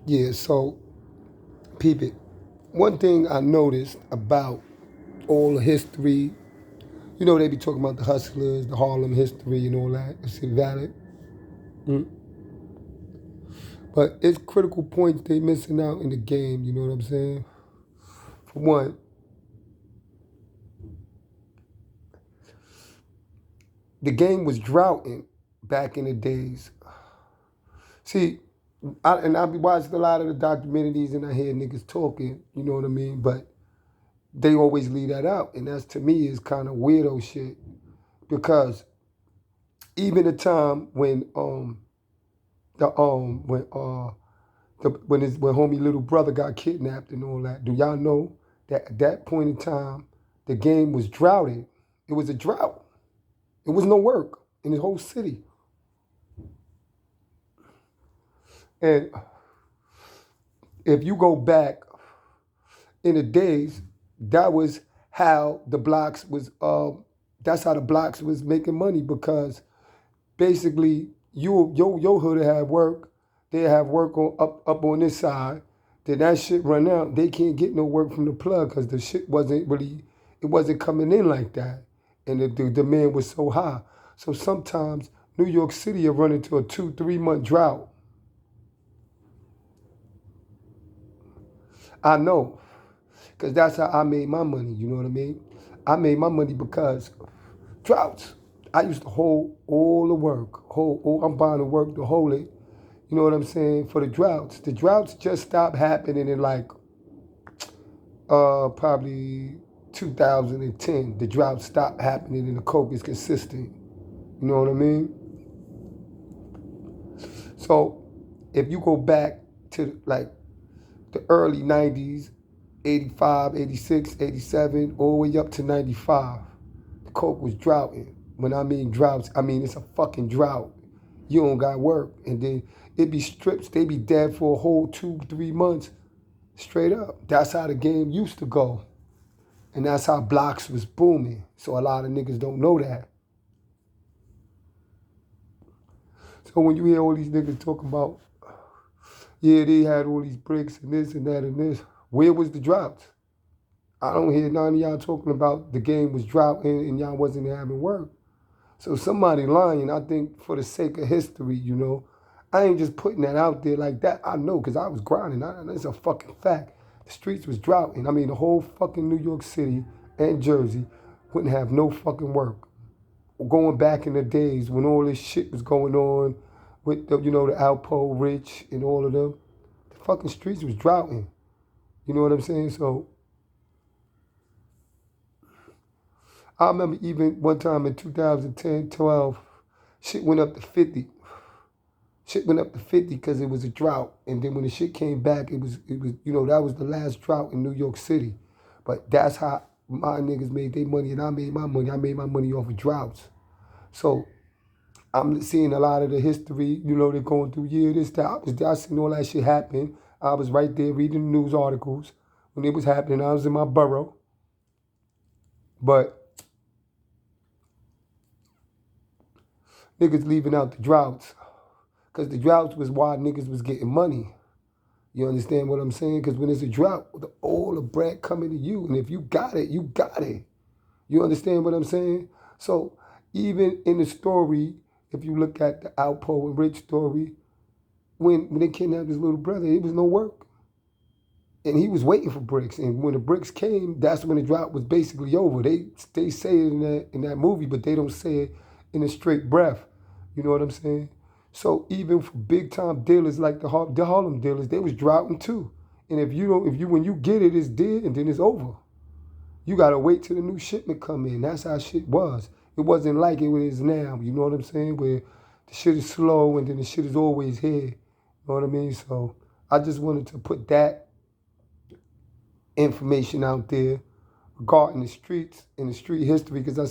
Yeah, so peep it. One thing I noticed about all the history, they be talking about the hustlers, the Harlem history and all that. Is it valid? Mm. But it's critical points they missing out in the game, you know what I'm saying? For one, the game was droughting back in the days. See, I be watching a lot of the documentaries and I hear niggas talking, you know what I mean? But they always leave that out. And that's to me is kind of weirdo shit. Because even the time when homie little brother got kidnapped and all that, do y'all know that at that point in time the game was droughted? It was a drought. It was no work in the whole city. And if you go back in the days, that was how the blocks was. That's how the blocks was making money because basically your hood have work, they have work on up on this side. Then that shit run out. They can't get no work from the plug because the shit it wasn't coming in like that, and the demand was so high. So sometimes New York City will run into a 2-3 month drought. I know, because that's how I made my money. You know what I mean? I made my money because droughts. I used to hold all the work. I'm buying the work to hold it. You know what I'm saying? For the droughts. The droughts just stopped happening in like probably 2010. The drought stopped happening and the coke is consistent. You know what I mean? So if you go back to like the early 90s, 85, 86, 87, all the way up to 95, the coke was droughting. When I mean droughts, I mean it's a fucking drought. You don't got work. And then it be strips, they be dead for a whole 2-3 months straight up. That's how the game used to go. And that's how blocks was booming. So a lot of niggas don't know that. So when you hear all these niggas talking about, yeah, they had all these bricks and this and that and this, where was the droughts? I don't hear none of y'all talking about the game was droughting and y'all wasn't having work. So somebody lying, I think for the sake of history, I ain't just putting that out there like that. I know, because I was grinding. That's a fucking fact. The streets was droughting. I mean, the whole fucking New York City and Jersey wouldn't have no fucking work. Going back in the days when all this shit was going on with the Alpo, Rich, and all of them, the fucking streets was droughting. You know what I'm saying? So I remember even one time in 2010, 12, shit went up to 50. Shit went up to 50 because it was a drought. And then when the shit came back, that was the last drought in New York City. But that's how my niggas made their money and I made my money. I made my money off of droughts. So I'm seeing a lot of the history, they're going through, this, that. I seen all that shit happen. I was right there reading the news articles when it was happening. I was in my borough. But niggas leaving out the droughts. Because the droughts was why niggas was getting money. You understand what I'm saying? Because when it's a drought, all the bread coming to you. And if you got it, you got it. You understand what I'm saying? So even in the story, if you look at the Alpo and Rich story, when they kidnapped his little brother, it was no work. And he was waiting for bricks. And when the bricks came, that's when the drought was basically over. They say it in that movie, but they don't say it in a straight breath. You know what I'm saying? So even for big time dealers like the Harlem dealers, they was droughting too. And when you get it, it's dead and then it's over. You gotta wait till the new shipment come in. That's how shit was. It wasn't like it is now. You know what I'm saying? Where the shit is slow and then the shit is always here. You know what I mean? So I just wanted to put that information out there regarding the streets and the street history because I